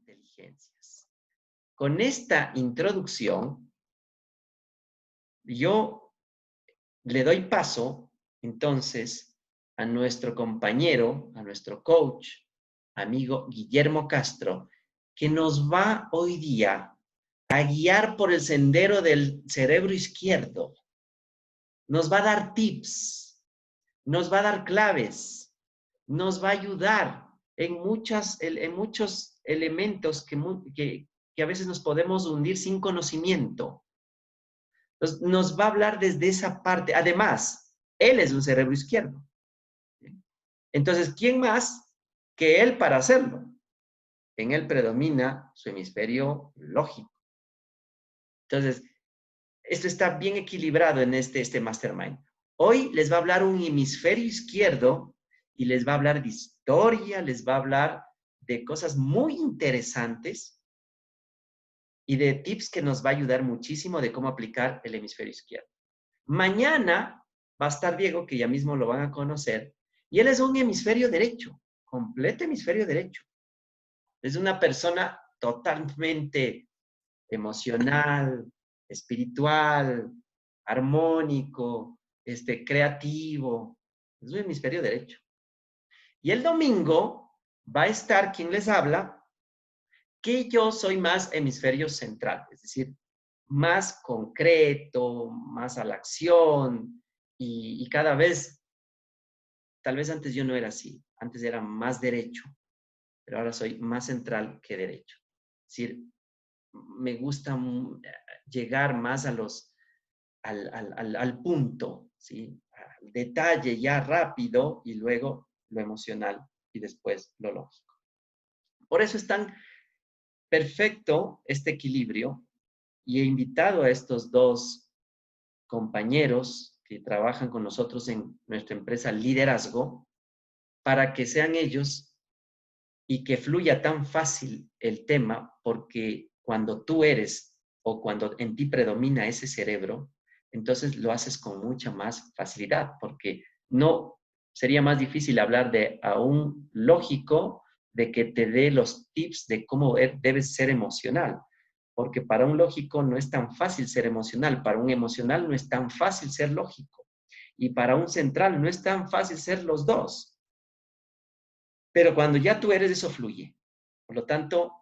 inteligencias. Con esta introducción, yo le doy paso, entonces, a nuestro compañero, a nuestro coach, amigo Guillermo Castro, que nos va hoy día a guiar por el sendero del cerebro izquierdo. Nos va a dar tips, nos va a dar claves, nos va a ayudar en muchos elementos que a veces nos podemos hundir sin conocimiento. Entonces, nos va a hablar desde esa parte. Además, él es un cerebro izquierdo. Entonces, ¿quién más que él para hacerlo? En él predomina su hemisferio lógico. Entonces, esto está bien equilibrado en este mastermind. Hoy les va a hablar un hemisferio izquierdo y les va a hablar de historia, les va a hablar de cosas muy interesantes y de tips que nos va a ayudar muchísimo de cómo aplicar el hemisferio izquierdo. Mañana va a estar Diego, que ya mismo lo van a conocer, y él es un hemisferio derecho, completo hemisferio derecho. Es una persona totalmente emocional, espiritual, armónico, creativo. Es un hemisferio derecho. Y el domingo va a estar quien les habla, que yo soy más hemisferio central, es decir, más concreto, más a la acción y cada vez, tal vez antes yo no era así, antes era más derecho, pero ahora soy más central que derecho. Es decir, me gusta llegar más al punto, ¿sí? Al detalle ya rápido y luego lo emocional y después lo lógico. Por eso es tan perfecto este equilibrio y he invitado a estos dos compañeros que trabajan con nosotros en nuestra empresa Liderazgo para que sean ellos y que fluya tan fácil el tema, porque cuando tú eres o cuando en ti predomina ese cerebro, entonces lo haces con mucha más facilidad, porque no sería más difícil hablar a un lógico de que te dé los tips de cómo debes ser emocional, porque para un lógico no es tan fácil ser emocional, para un emocional no es tan fácil ser lógico, y para un central no es tan fácil ser los dos. Pero cuando ya tú eres, eso fluye. Por lo tanto,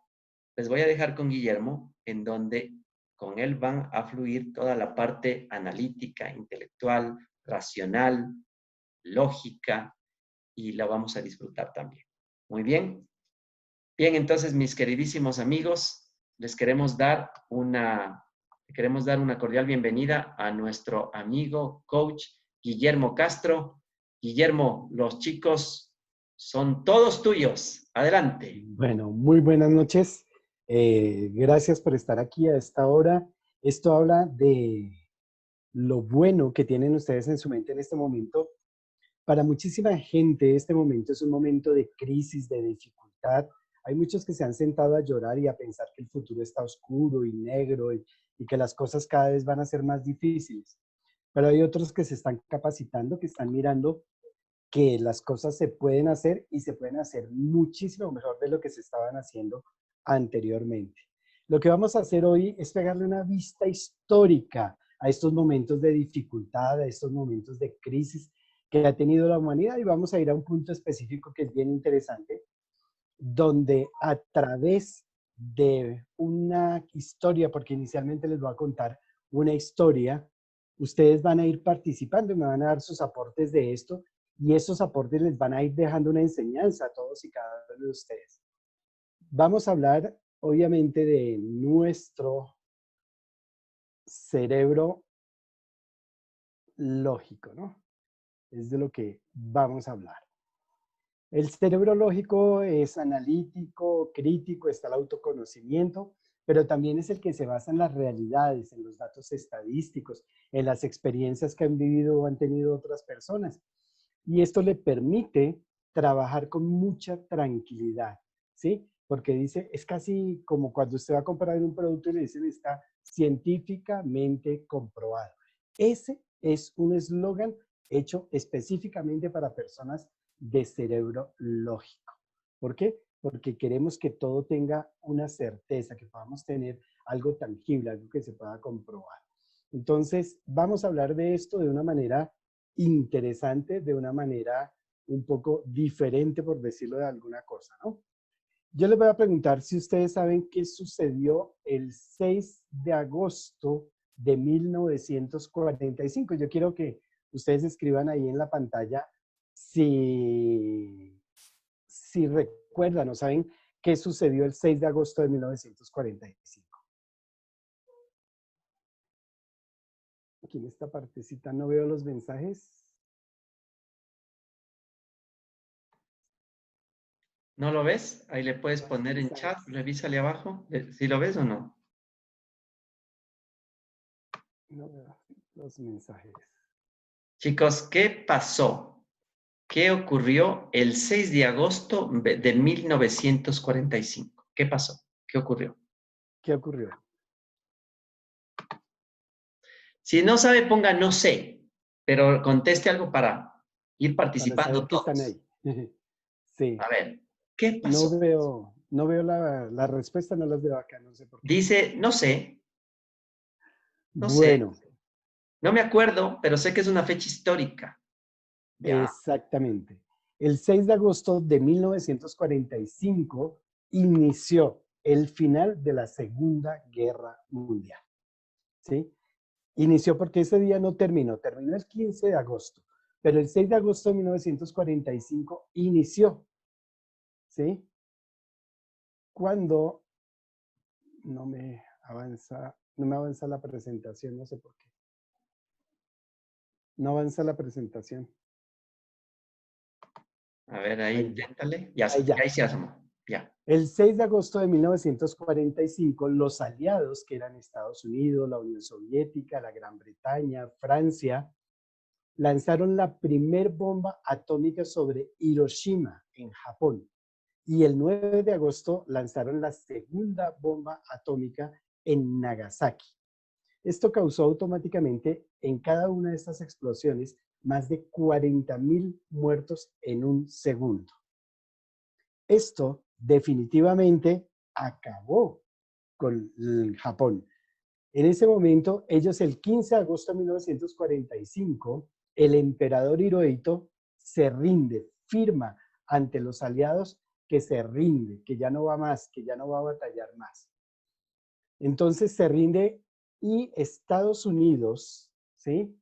les voy a dejar con Guillermo, en donde con él van a fluir toda la parte analítica, intelectual, racional, lógica, y la vamos a disfrutar también. Muy bien. Bien, entonces, mis queridísimos amigos, queremos dar una cordial bienvenida a nuestro amigo, coach Guillermo Castro. Guillermo, los chicos son todos tuyos. Adelante. Bueno, muy buenas noches. Gracias por estar aquí a esta hora. Esto habla de lo bueno que tienen ustedes en su mente en este momento. Para muchísima gente, este momento es un momento de crisis, de dificultad. Hay muchos que se han sentado a llorar y a pensar que el futuro está oscuro y negro y que las cosas cada vez van a ser más difíciles. Pero hay otros que se están capacitando, que están mirando que las cosas se pueden hacer y se pueden hacer muchísimo mejor de lo que se estaban haciendo anteriormente. Lo que vamos a hacer hoy es pegarle una vista histórica a estos momentos de dificultad, a estos momentos de crisis que ha tenido la humanidad y vamos a ir a un punto específico que es bien interesante, donde a través de una historia, porque inicialmente les voy a contar una historia, ustedes van a ir participando y me van a dar sus aportes de esto y esos aportes les van a ir dejando una enseñanza a todos y cada uno de ustedes. Vamos a hablar, obviamente, de nuestro cerebro lógico, ¿no? Es de lo que vamos a hablar. El cerebro lógico es analítico, crítico, está el autoconocimiento, pero también es el que se basa en las realidades, en los datos estadísticos, en las experiencias que han vivido o han tenido otras personas. Y esto le permite trabajar con mucha tranquilidad, ¿sí? Porque dice, es casi como cuando usted va a comprar un producto y le dicen está científicamente comprobado. Ese es un eslogan hecho específicamente para personas de cerebro lógico. ¿Por qué? porque queremos que todo tenga una certeza, que podamos tener algo tangible, algo que se pueda comprobar. Entonces, vamos a hablar de esto de una manera interesante, de una manera un poco diferente, por decirlo de alguna cosa, ¿no? Yo les voy a preguntar si ustedes saben qué sucedió el 6 de agosto de 1945. Yo quiero que ustedes escriban ahí en la pantalla si recuerdan o saben qué sucedió el 6 de agosto de 1945. Aquí en esta partecita no veo los mensajes. ¿No lo ves? Ahí le puedes Los poner en chat, mensajes. revísale abajo, si lo ves o no. No veo los mensajes. Chicos, ¿qué pasó? ¿Qué ocurrió el 6 de agosto de 1945? ¿Qué pasó? ¿Qué ocurrió? ¿Qué ocurrió? Si no sabe, ponga no sé, pero conteste algo para ir Para participando saber que están todos. ahí. Sí. A ver, ¿qué No pasó? veo, no veo la respuesta, no las veo acá, no sé por qué. Dice, no sé, no sé, Bueno, no me acuerdo, pero sé que es una fecha histórica. Ya, exactamente. El 6 de agosto de 1945 inició el final de la Segunda Guerra Mundial. ¿Sí? Inició porque ese día no terminó, terminó el 15 de agosto, pero el 6 de agosto de 1945 inició. ¿Sí? Cuando no me avanza la presentación, no sé por qué. No avanza la presentación. a ver, ahí Ahí ya, inténtale. Ya, ahí ya. ahí se asomó. Ya. El 6 de agosto de 1945, los aliados, que eran Estados Unidos, la Unión Soviética, la Gran Bretaña, Francia, lanzaron la primer bomba atómica sobre Hiroshima, en Japón. Y el 9 de agosto lanzaron la segunda bomba atómica en Nagasaki. Esto causó automáticamente en cada una de estas explosiones más de 40.000 muertos en un segundo. Esto definitivamente acabó con el Japón. En ese momento, ellos el 15 de agosto de 1945, el emperador Hirohito se rinde, firma ante los aliados que se rinde, que ya no va más, que ya no va a batallar más. Entonces se rinde y Estados Unidos, ¿sí?,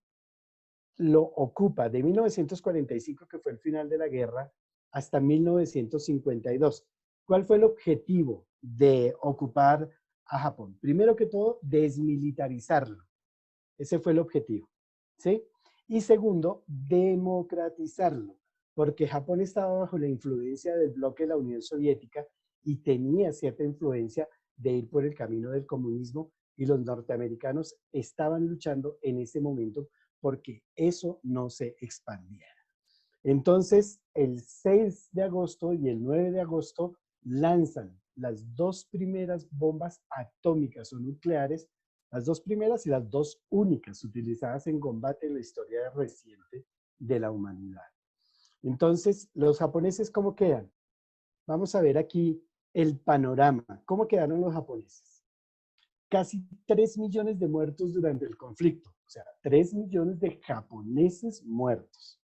lo ocupa de 1945, que fue el final de la guerra, hasta 1952. ¿Cuál fue el objetivo de ocupar a Japón? Primero que todo, desmilitarizarlo. Ese fue el objetivo, ¿sí? Y segundo, democratizarlo, porque Japón estaba bajo la influencia del bloque de la Unión Soviética y tenía cierta influencia de ir por el camino del comunismo, y los norteamericanos estaban luchando en ese momento porque eso no se expandiera. Entonces, el 6 de agosto y el 9 de agosto lanzan las dos primeras bombas atómicas o nucleares, las dos primeras y las dos únicas utilizadas en combate en la historia reciente de la humanidad. Entonces, los japoneses, ¿cómo quedan? Vamos a ver aquí el panorama. ¿Cómo quedaron los japoneses? Casi 3 millones de muertos durante el conflicto, o sea, 3 millones de japoneses muertos.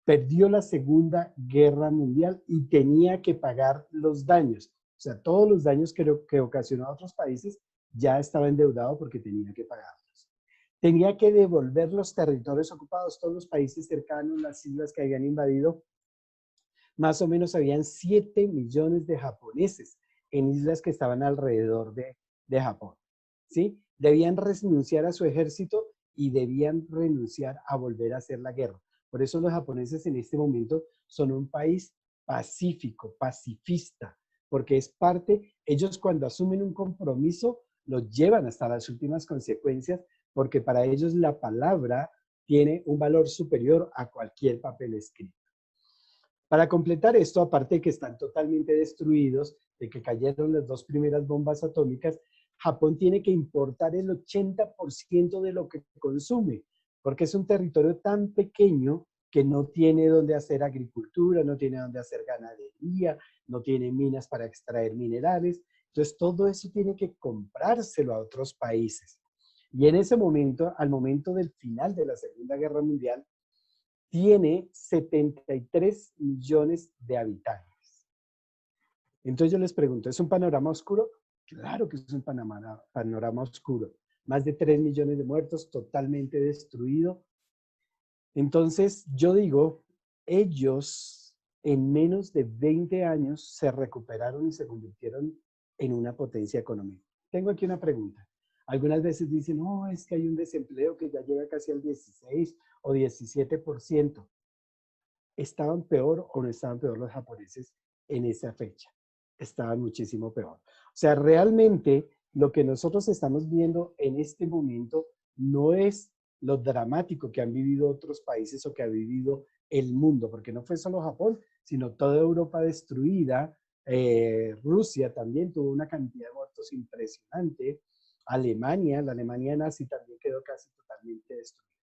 Perdió la Segunda Guerra Mundial y tenía que pagar los daños. O sea, todos los daños que ocasionó a otros países, ya estaba endeudado porque tenía que pagarlos. Tenía que devolver los territorios ocupados, todos los países cercanos, las islas que habían invadido. Más o menos habían 7 millones de japoneses en islas que estaban alrededor de Japón. ¿Sí? Debían renunciar a su ejército y debían renunciar a volver a hacer la guerra. Por eso los japoneses en este momento son un país pacífico, pacifista, porque es parte, ellos cuando asumen un compromiso, lo llevan hasta las últimas consecuencias, porque para ellos la palabra tiene un valor superior a cualquier papel escrito. Para completar esto, aparte de que están totalmente destruidos, de que cayeron las dos primeras bombas atómicas, Japón tiene que importar el 80% de lo que consume, porque es un territorio tan pequeño que no tiene donde hacer agricultura, no tiene donde hacer ganadería, no tiene minas para extraer minerales. Entonces, todo eso tiene que comprárselo a otros países. Y en ese momento, al momento del final de la Segunda Guerra Mundial, tiene 73 millones de habitantes. Entonces yo les pregunto, ¿es un panorama oscuro? Claro que es un panorama oscuro. Más de 3 millones de muertos, totalmente destruido. Entonces yo digo, ellos en menos de 20 años se recuperaron y se convirtieron en una potencia económica. Tengo aquí una pregunta. Algunas veces dicen, no, es que hay un desempleo que ya llega casi al 16 o 17%. ¿Estaban peor o no estaban peor los japoneses en esa fecha? Estaban muchísimo peor. O sea, realmente lo que nosotros estamos viendo en este momento no es lo dramático que han vivido otros países o que ha vivido el mundo, porque no fue solo Japón, sino toda Europa destruida. Rusia también tuvo una cantidad de muertos impresionante. Alemania, la Alemania nazi también quedó casi totalmente destruida.